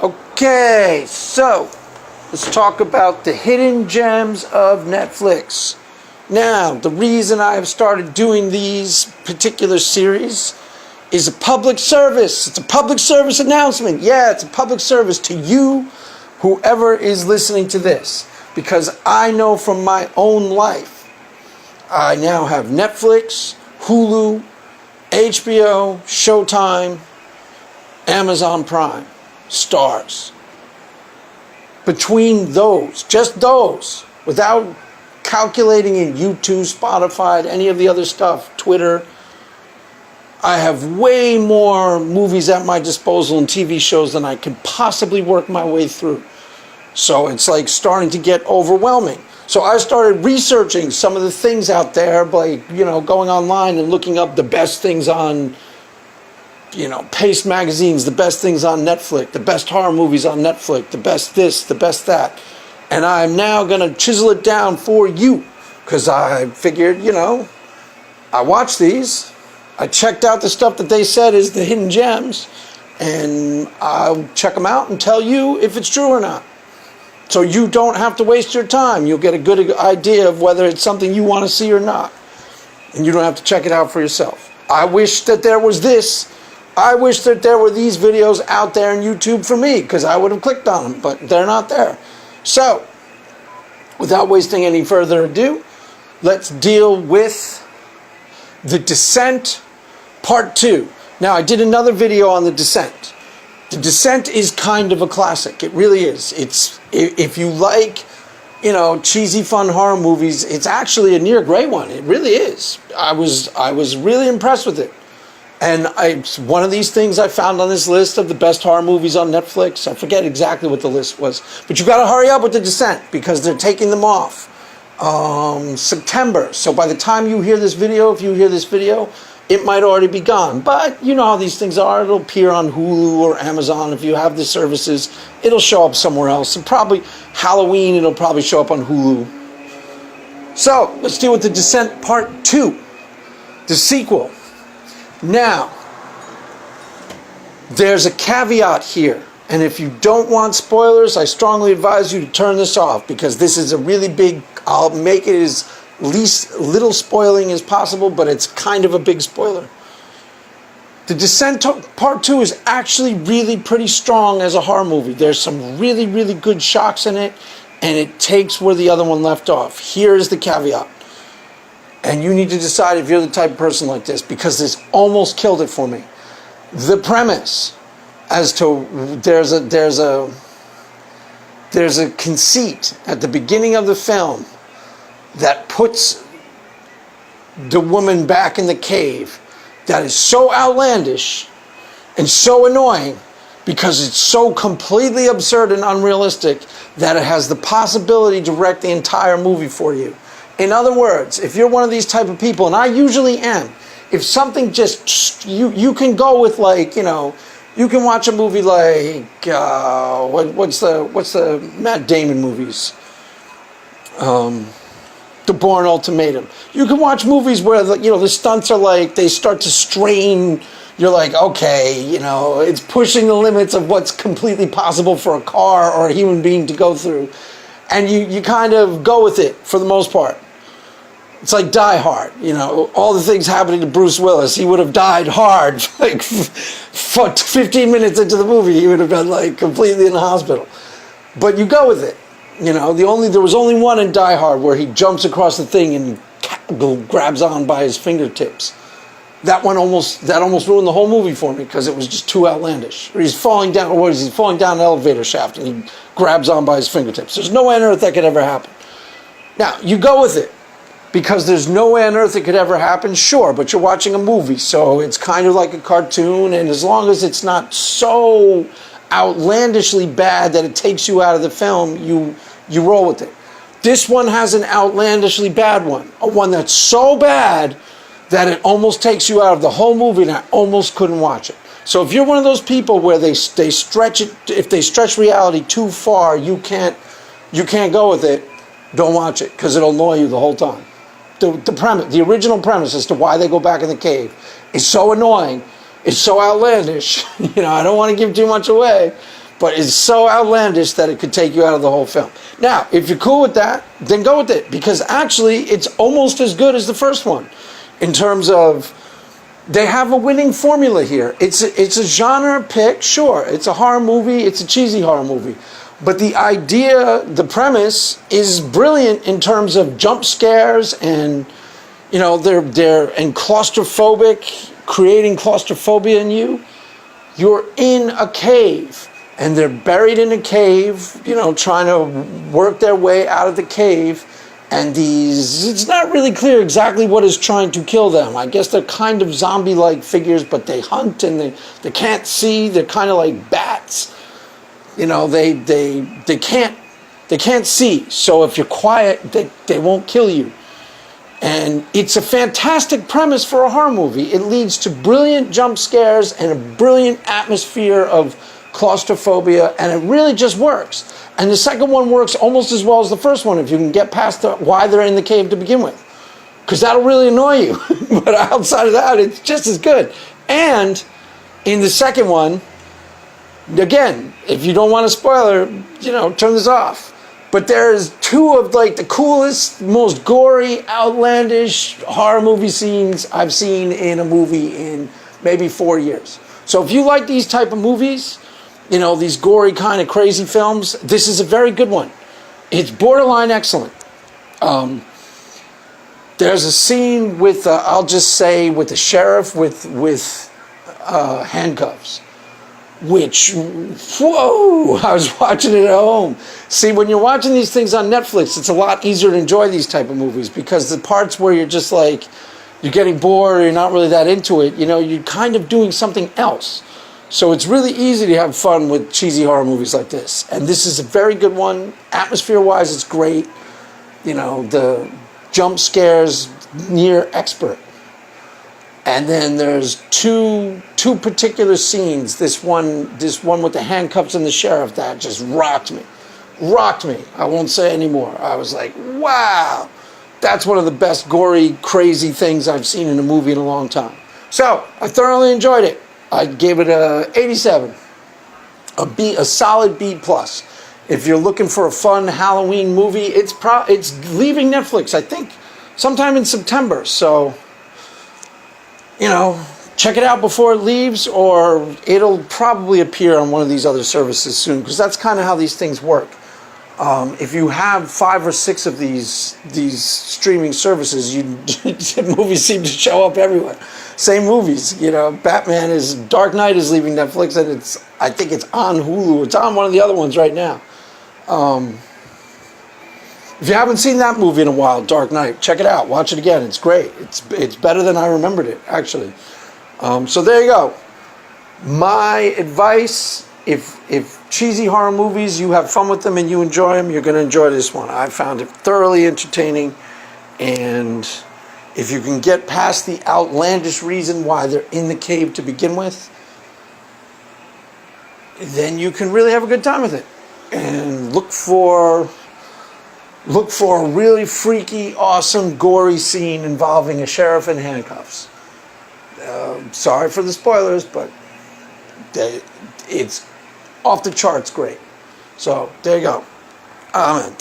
Okay, so let's talk about the hidden gems of Netflix. Now, the reason I have started doing these particular series is a public service. It's a public service announcement. Yeah, it's a public service to you, whoever is listening to this. Because I know from my own life, I now have Netflix, Hulu, HBO, Showtime, Amazon Prime, Stars. Between those, just those, without calculating in YouTube, Spotify, any of the other stuff, Twitter, I have way more movies at my disposal and TV shows than I could possibly work my way through. So it's like starting to get overwhelming. So I started researching some of the things out there, like, going online and looking up the best things on, Paste magazines, the best things on Netflix, the best horror movies on Netflix, the best this, the best that. And I'm now going to chisel it down for you, because I figured, I watched these. I checked out the stuff that they said is the hidden gems, and I'll check them out and tell you if it's true or not. So you don't have to waste your time. You'll get a good idea of whether it's something you want to see or not. And you don't have to check it out for yourself. I wish that there was this. I wish that there were these videos out there on YouTube for me, because I would have clicked on them, but they're not there. So, without wasting any further ado, let's deal with The Descent Part 2. Now, I did another video on The Descent. The Descent is kind of a classic. It really is. It's, if you like, cheesy, fun horror movies, it's actually a near great one. It really is. I was really impressed with it. And it's one of these things I found on this list of the best horror movies on Netflix. I forget exactly what the list was. But you got to hurry up with The Descent, because they're taking them off September. So by the time you hear this video, if you hear this video, it might already be gone. But you know how these things are. It'll appear on Hulu or Amazon. If you have the services, it'll show up somewhere else. And probably Halloween, it'll probably show up on Hulu. So let's deal with The Descent Part 2, the sequel. Now, there's a caveat here. And if you don't want spoilers, I strongly advise you to turn this off, because this is a really big, I'll make it as least little spoiling as possible, but it's kind of a big spoiler. The Descent Part 2 is actually really pretty strong as a horror movie. There's some really, really good shocks in it, and it takes where the other one left off. Here's the caveat. And you need to decide if you're the type of person like this, because this almost killed it for me. The premise as to there's a conceit at the beginning of the film that puts the woman back in the cave that is so outlandish and so annoying, because it's so completely absurd and unrealistic that it has the possibility to wreck the entire movie for you. In other words, if you're one of these type of people, and I usually am, if something just, you can go with, like, you can watch a movie like, what's the Matt Damon movies? The Bourne Ultimatum. You can watch movies where the stunts are like, they start to strain. You're like, okay, it's pushing the limits of what's completely possible for a car or a human being to go through. And you kind of go with it for the most part. It's like Die Hard, all the things happening to Bruce Willis. He would have died hard, like 15 minutes into the movie. He would have been like completely in the hospital. But you go with it. There was only one in Die Hard where he jumps across the thing and grabs on by his fingertips. That almost ruined the whole movie for me, because it was just too outlandish. Or he's falling down an elevator shaft and he grabs on by his fingertips. There's no way on earth that could ever happen. Now, you go with it, because there's no way on earth it could ever happen, sure, but you're watching a movie, so it's kind of like a cartoon, and as long as it's not so outlandishly bad that it takes you out of the film, you roll with it. This one has an outlandishly bad one, a one that's so bad that it almost takes you out of the whole movie, and I almost couldn't watch it. So if you're one of those people where they stretch it, if they stretch reality too far, you can't go with it, don't watch it, because it'll annoy you the whole time. The original premise as to why they go back in the cave is so annoying, it's so outlandish. I don't want to give too much away, but it's so outlandish that it could take you out of the whole film. Now, if you're cool with that, then go with it, because actually it's almost as good as the first one in terms of they have a winning formula here. It's a genre pick, sure. It's a horror movie. It's a cheesy horror movie. But the idea, the premise is brilliant in terms of jump scares, and they're and claustrophobic, creating claustrophobia in you. You're in a cave, and they're buried in a cave, trying to work their way out of the cave. And it's not really clear exactly what is trying to kill them. I guess they're kind of zombie-like figures, but they hunt and they can't see. They're kind of like bats. They can't see. So if you're quiet, they won't kill you. And it's a fantastic premise for a horror movie. It leads to brilliant jump scares and a brilliant atmosphere of claustrophobia, and it really just works. And the second one works almost as well as the first one if you can get past why they're in the cave to begin with, because that'll really annoy you. But outside of that, it's just as good. And in the second one, again, if you don't want a spoiler, turn this off. But there's two of the coolest, most gory, outlandish horror movie scenes I've seen in a movie in maybe 4 years. So if you like these type of movies, these gory kind of crazy films, this is a very good one. It's borderline excellent. There's a scene with, I'll just say, with the sheriff with handcuffs, which, whoa, I was watching it at home. See, when you're watching these things on Netflix, it's a lot easier to enjoy these type of movies, because the parts where you're just you're getting bored or you're not really that into it, you're kind of doing something else. So it's really easy to have fun with cheesy horror movies like this. And this is a very good one. Atmosphere-wise, it's great. The jump scares, near expert. And then there's two particular scenes. This one with the handcuffs and the sheriff, that just rocked me. I won't say anymore. I was like, wow, that's one of the best gory, crazy things I've seen in a movie in a long time. So I thoroughly enjoyed it. I gave it a 87, a solid B+. If you're looking for a fun Halloween movie, it's leaving Netflix, I think, sometime in September. So, check it out before it leaves, or it'll probably appear on one of these other services soon, because that's kind of how these things work. If you have 5 or 6 of these streaming services, movies seem to show up everywhere. Same movies, Dark Knight is leaving Netflix, and I think it's on Hulu. It's on one of the other ones right now. If you haven't seen that movie in a while, Dark Knight, check it out. Watch it again. It's great. It's better than I remembered it, actually. So there you go. My advice, if cheesy horror movies, you have fun with them and you enjoy them, you're going to enjoy this one. I found it thoroughly entertaining, and if you can get past the outlandish reason why they're in the cave to begin with, then you can really have a good time with it. And look for a really freaky, awesome, gory scene involving a sheriff in handcuffs. Sorry for the spoilers, but it's off the charts great. So there you go. Amen.